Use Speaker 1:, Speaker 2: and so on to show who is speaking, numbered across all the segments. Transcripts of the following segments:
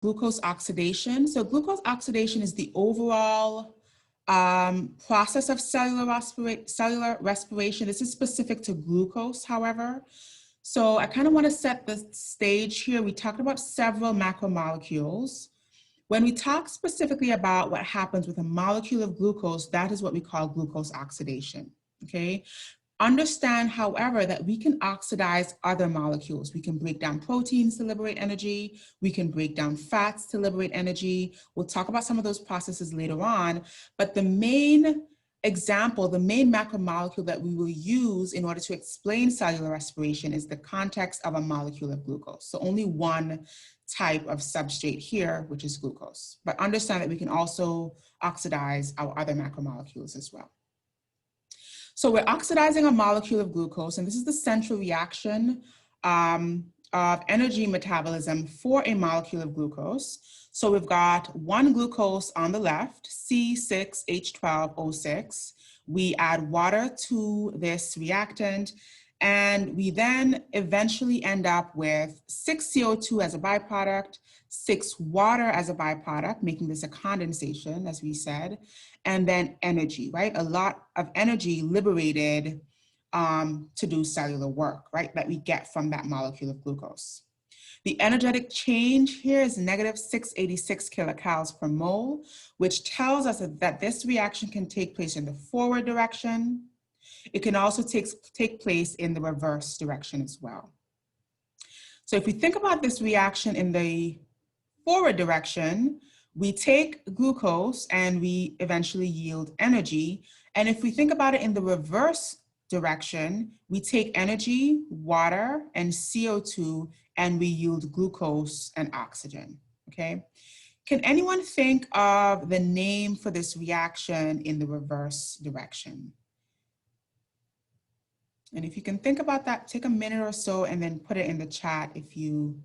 Speaker 1: glucose oxidation. So glucose oxidation is the overall process of cellular respiration. This is specific to glucose, however. So I kind of want to set the stage here. We talked about several macromolecules. When we talk specifically about what happens with a molecule of glucose, that is what we call glucose oxidation, okay? Understand, however, that we can oxidize other molecules. We can break down proteins to liberate energy. We can break down fats to liberate energy. We'll talk about some of those processes later on, but the main example, the main macromolecule that we will use in order to explain cellular respiration is the context of a molecule of glucose. So only one type of substrate here, which is glucose. But understand that we can also oxidize our other macromolecules as well. So we're oxidizing a molecule of glucose, and this is the central reaction of energy metabolism for a molecule of glucose. So we've got one glucose on the left, C6H12O6. We add water to this reactant, and we then eventually end up with 6 CO2 as a byproduct, 6 water as a byproduct, making this a condensation, as we said, and then energy, right? A lot of energy liberated to do cellular work, right? That we get from that molecule of glucose. The energetic change here is negative 686 kilocalories per mole, which tells us that this reaction can take place in the forward direction. It can also take place in the reverse direction as well. So if we think about this reaction in the forward direction, we take glucose and we eventually yield energy. And if we think about it in the reverse direction, we take energy, water, and CO2, and we yield glucose and oxygen, okay? Can anyone think of the name for this reaction in the reverse direction? And if you can think about that, take a minute or so and then put it in the chat if you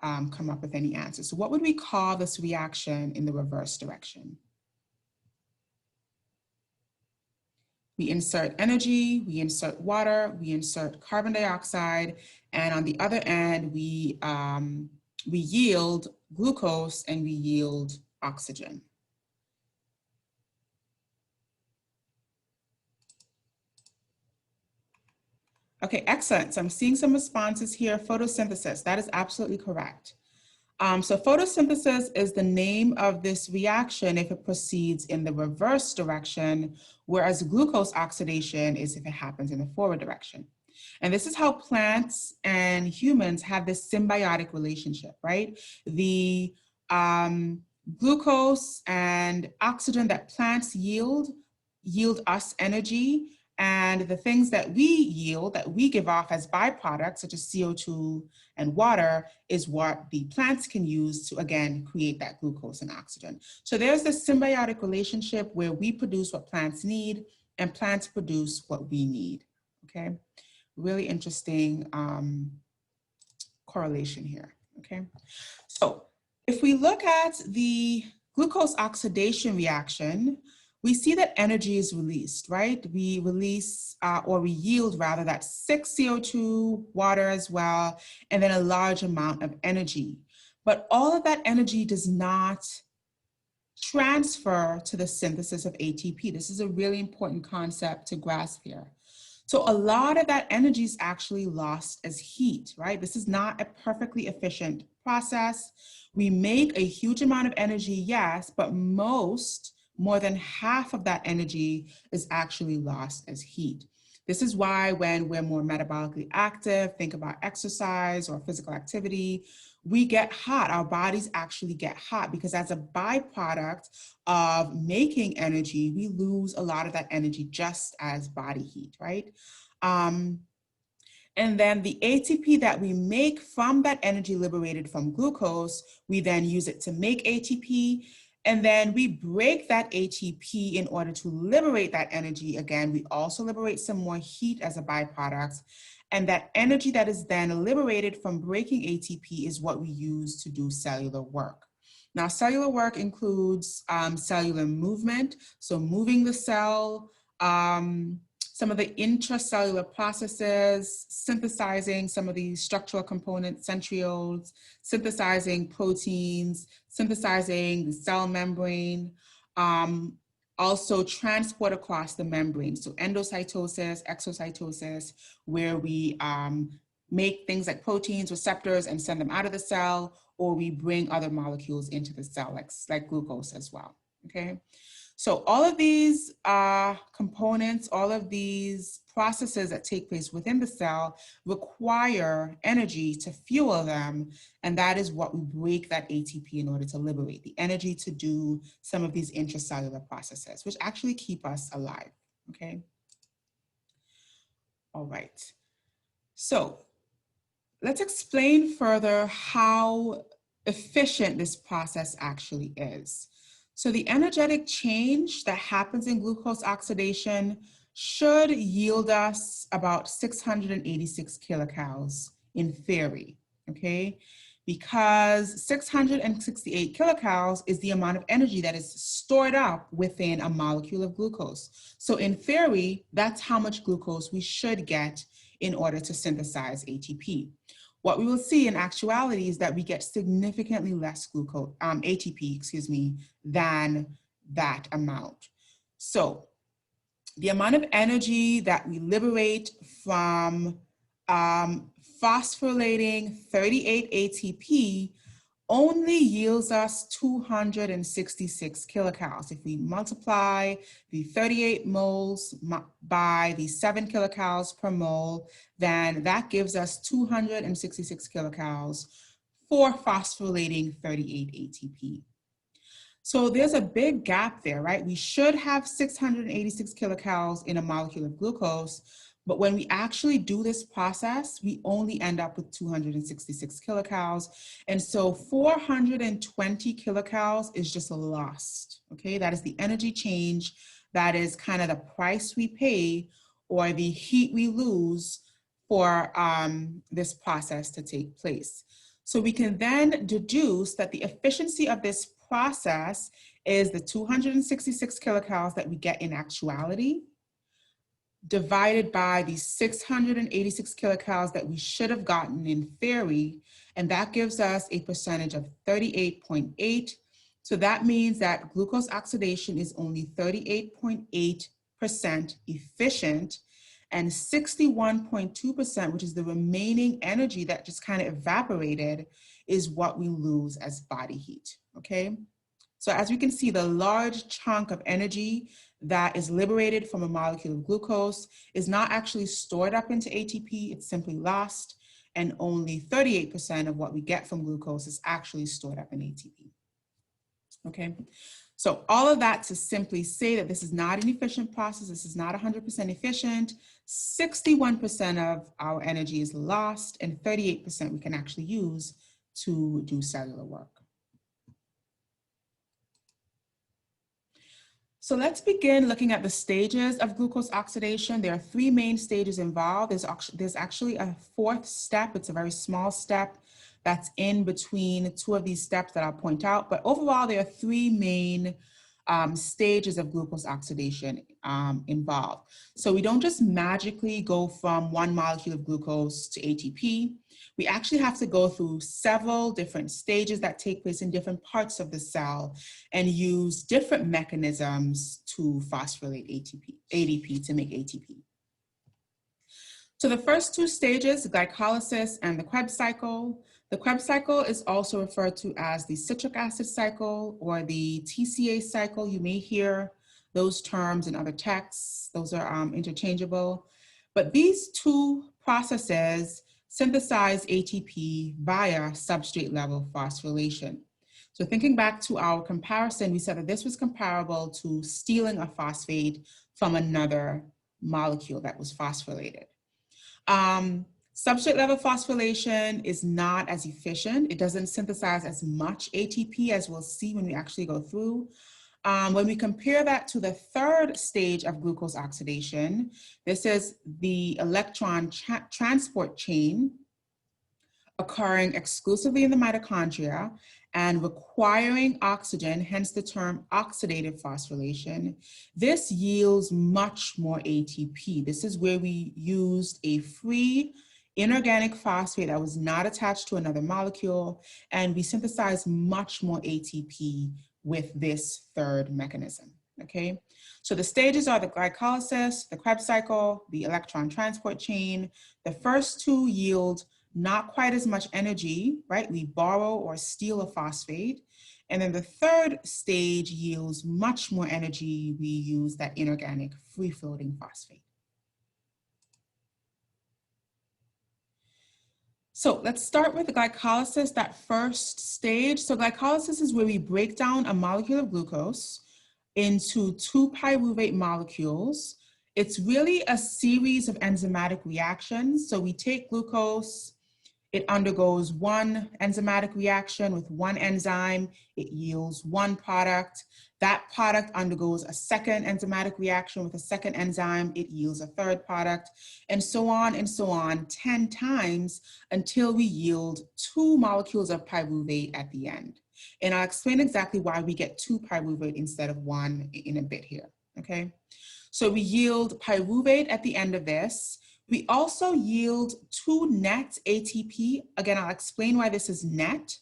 Speaker 1: come up with any answers. So what would we call this reaction in the reverse direction? We insert energy, we insert water, we insert carbon dioxide, and on the other end, we yield glucose and we yield oxygen. Okay, excellent. So I'm seeing some responses here. Photosynthesis, that is absolutely correct. So photosynthesis is the name of this reaction if it proceeds in the reverse direction, whereas glucose oxidation is if it happens in the forward direction. And this is how plants and humans have this symbiotic relationship, right? The glucose and oxygen that plants yield us energy, and the things that we yield, that we give off as byproducts, such as CO2 and water, is what the plants can use to, again, create that glucose and oxygen. So there's this symbiotic relationship where we produce what plants need and plants produce what we need, okay? Really interesting correlation here, okay? So if we look at the glucose oxidation reaction, we see that energy is released, right? We release, or we yield rather, that 6 CO2, water as well, and then a large amount of energy. But all of that energy does not transfer to the synthesis of ATP. This is a really important concept to grasp here. So a lot of that energy is actually lost as heat, right? This is not a perfectly efficient process. We make a huge amount of energy, yes, but more than half of that energy is actually lost as heat. This is why when we're more metabolically active, think about exercise or physical activity, we get hot. Our bodies actually get hot because as a byproduct of making energy, we lose a lot of that energy just as body heat, right? And then the ATP that we make from that energy liberated from glucose, we then use it to make ATP. And then we break that ATP in order to liberate that energy. Again, we also liberate some more heat as a byproduct. And that energy that is then liberated from breaking ATP is what we use to do cellular work. Now, cellular work includes cellular movement, so moving the cell, some of the intracellular processes, synthesizing some of these structural components, centrioles, synthesizing proteins, synthesizing the cell membrane, also transport across the membrane. So endocytosis, exocytosis, where we make things like proteins, receptors, and send them out of the cell, or we bring other molecules into the cell, like glucose as well, okay? So all of these components, all of these processes that take place within the cell require energy to fuel them, and that is what we break that ATP in order to liberate, the energy to do some of these intracellular processes, which actually keep us alive, okay? All right, so let's explain further how efficient this process actually is. So the energetic change that happens in glucose oxidation should yield us about 686 kilocalories in theory, okay? Because 668 kilocalories is the amount of energy that is stored up within a molecule of glucose. So in theory, that's how much glucose we should get in order to synthesize ATP. What we will see in actuality is that we get significantly less glucose, ATP, than that amount. So the amount of energy that we liberate from phosphorylating 38 ATP only yields us 266 kilocalories. If we multiply the 38 moles by the 7 kilocalories per mole, then that gives us 266 kilocalories for phosphorylating 38 ATP. So there's a big gap there, right? We should have 686 kilocalories in a molecule of glucose, but when we actually do this process, we only end up with 266 kilocalories. And so 420 kilocalories is just lost, okay? That is the energy change. That is kind of the price we pay or the heat we lose for this process to take place. So we can then deduce that the efficiency of this process is the 266 kilocalories that we get in actuality divided by the 686 kilocalories that we should have gotten in theory, and that gives us a percentage of 38.8. So that means that glucose oxidation is only 38.8% efficient, and 61.2%, which is the remaining energy that just kind of evaporated, is what we lose as body heat, okay? So as we can see, the large chunk of energy that is liberated from a molecule of glucose is not actually stored up into ATP, it's simply lost, and only 38% of what we get from glucose is actually stored up in ATP, okay? So all of that to simply say that this is not an efficient process, this is not 100% efficient, 61% of our energy is lost, and 38% we can actually use to do cellular work. So let's begin looking at the stages of glucose oxidation. There are three main stages involved. There's actually a fourth step. It's a very small step that's in between two of these steps that I'll point out. But overall, there are three main stages of glucose oxidation involved. So we don't just magically go from one molecule of glucose to ATP. We actually have to go through several different stages that take place in different parts of the cell and use different mechanisms to phosphorylate ADP to make ATP. So the first two stages, glycolysis and the Krebs cycle. The Krebs cycle is also referred to as the citric acid cycle or the TCA cycle. You may hear those terms in other texts. Those are interchangeable. But these two processes synthesize ATP via substrate level phosphorylation. So thinking back to our comparison, we said that this was comparable to stealing a phosphate from another molecule that was phosphorylated. Substrate level phosphorylation is not as efficient. It doesn't synthesize as much ATP as we'll see when we actually go through. When we compare that to the third stage of glucose oxidation, this is the electron transport chain occurring exclusively in the mitochondria, and requiring oxygen, hence the term oxidative phosphorylation, this yields much more ATP. This is where we used a free inorganic phosphate that was not attached to another molecule, and we synthesized much more ATP with this third mechanism, okay? So the stages are the glycolysis, the Krebs cycle, the electron transport chain. The first two yield not quite as much energy, right? We borrow or steal a phosphate. And then the third stage yields much more energy. We use that inorganic free-floating phosphate. So let's start with the glycolysis, that first stage. So glycolysis is where we break down a molecule of glucose into two pyruvate molecules. It's really a series of enzymatic reactions. So we take glucose, it undergoes one enzymatic reaction with one enzyme, it yields one product. That product undergoes a second enzymatic reaction with a second enzyme, it yields a third product, and so on, 10 times until we yield two molecules of pyruvate at the end. And I'll explain exactly why we get two pyruvate instead of one in a bit here, okay? So we yield pyruvate at the end of this. We also yield two net ATP. Again, I'll explain why this is net.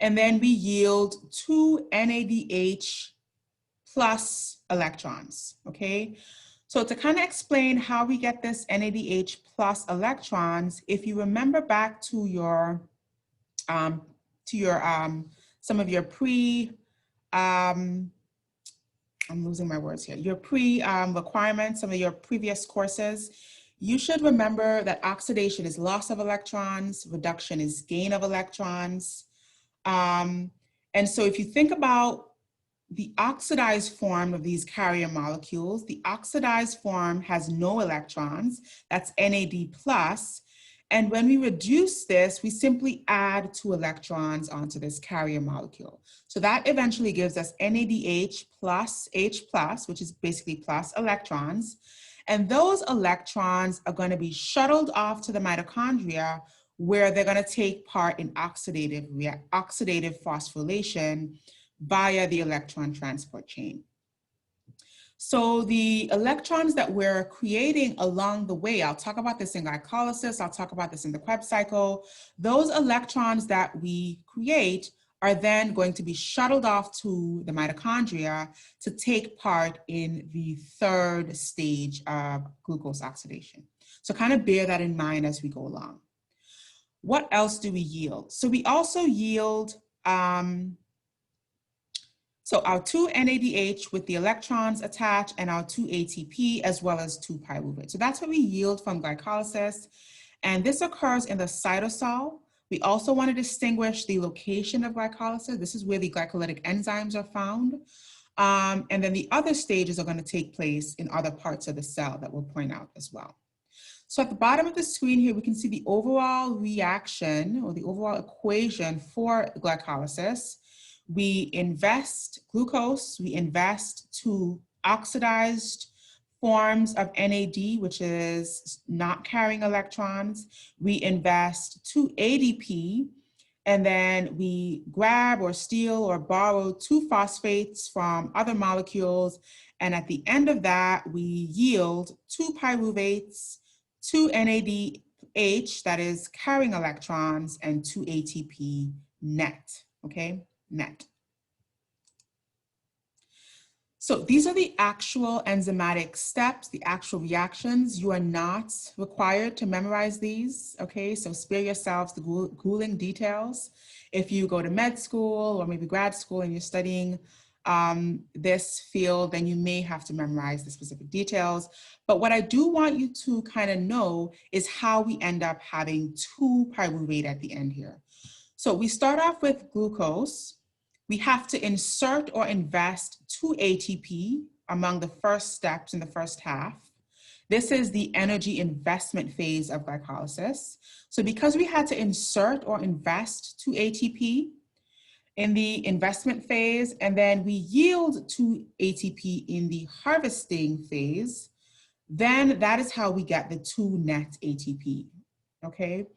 Speaker 1: And then we yield two NADH plus electrons, okay? So to kind of explain how we get this NADH plus electrons, if you remember back to your, some of your I'm losing my words here, your requirements, some of your previous courses, you should remember that oxidation is loss of electrons, reduction is gain of electrons. And so if you think about the oxidized form of these carrier molecules, the oxidized form has no electrons, that's NAD plus. And when we reduce this, we simply add two electrons onto this carrier molecule. So that eventually gives us NADH plus H plus, which is basically plus electrons. And those electrons are going to be shuttled off to the mitochondria where they're going to take part in oxidative phosphorylation via the electron transport chain. So the electrons that we're creating along the way, I'll talk about this in glycolysis, I'll talk about this in the Krebs cycle, those electrons that we create are then going to be shuttled off to the mitochondria to take part in the third stage of glucose oxidation. So kind of bear that in mind as we go along. What else do we yield? So we also yield, so our two NADH with the electrons attached and our two ATP as well as two pyruvate. So that's what we yield from glycolysis. And this occurs in the cytosol. We also want to distinguish the location of glycolysis. This is where the glycolytic enzymes are found. And then the other stages are going to take place in other parts of the cell that we'll point out as well. So at the bottom of the screen here, we can see the overall reaction or the overall equation for glycolysis. We invest glucose, we invest two oxidized forms of NAD, which is not carrying electrons. We invest two ADP, and then we grab or steal or borrow two phosphates from other molecules. And at the end of that, we yield two pyruvates, two NADH, that is carrying electrons, and two ATP net, okay, net. So these are the actual enzymatic steps, the actual reactions. You are not required to memorize these, okay? So spare yourselves the grueling details. If you go to med school or maybe grad school and you're studying this field, then you may have to memorize the specific details. But what I do want you to kind of know is how we end up having two pyruvate at the end here. So we start off with glucose. We have to insert or invest two ATP among the first steps in the first half. This is the energy investment phase of glycolysis. So because we had to insert or invest two ATP in the investment phase, and then we yield two ATP in the harvesting phase, then that is how we get the two net ATP, okay?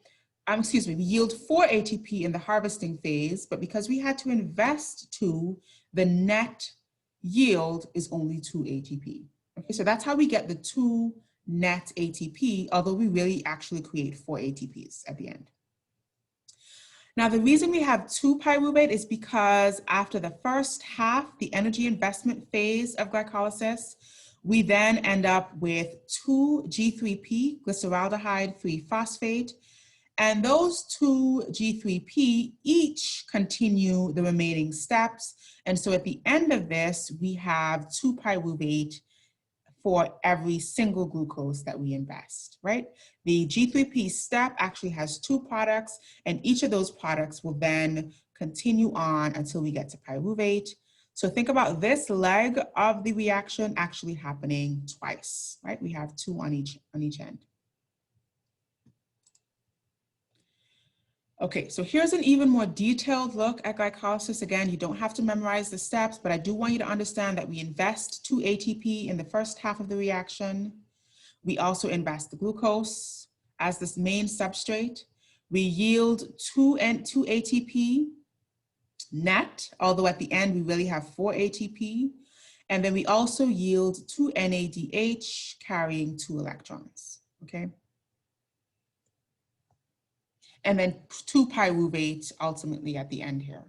Speaker 1: we yield 4 ATP in the harvesting phase, but because we had to invest 2, the net yield is only 2 ATP. Okay, so that's how we get the 2 net ATP, although we really actually create 4 ATPs at the end. Now, the reason we have 2 pyruvate is because after the first half, the energy investment phase of glycolysis, we then end up with 2 G3P, glyceraldehyde 3-phosphate, and those 2 G3P each continue the remaining steps. And so at the end of this, we have 2 pyruvate for every single glucose that we invest, right? The G3P step actually has 2 products, and each of those products will then continue on until we get to pyruvate. So think about this leg of the reaction actually happening twice, right? We have 2 on each end. Okay, so here's an even more detailed look at glycolysis. Again, you don't have to memorize the steps, but I do want you to understand that we invest 2 ATP in the first half of the reaction. We also invest the glucose as this main substrate. We yield 2 ATP net, although at the end we really have 4 ATP. And then we also yield 2 NADH carrying 2 electrons, okay? And then 2 pyruvate ultimately at the end here.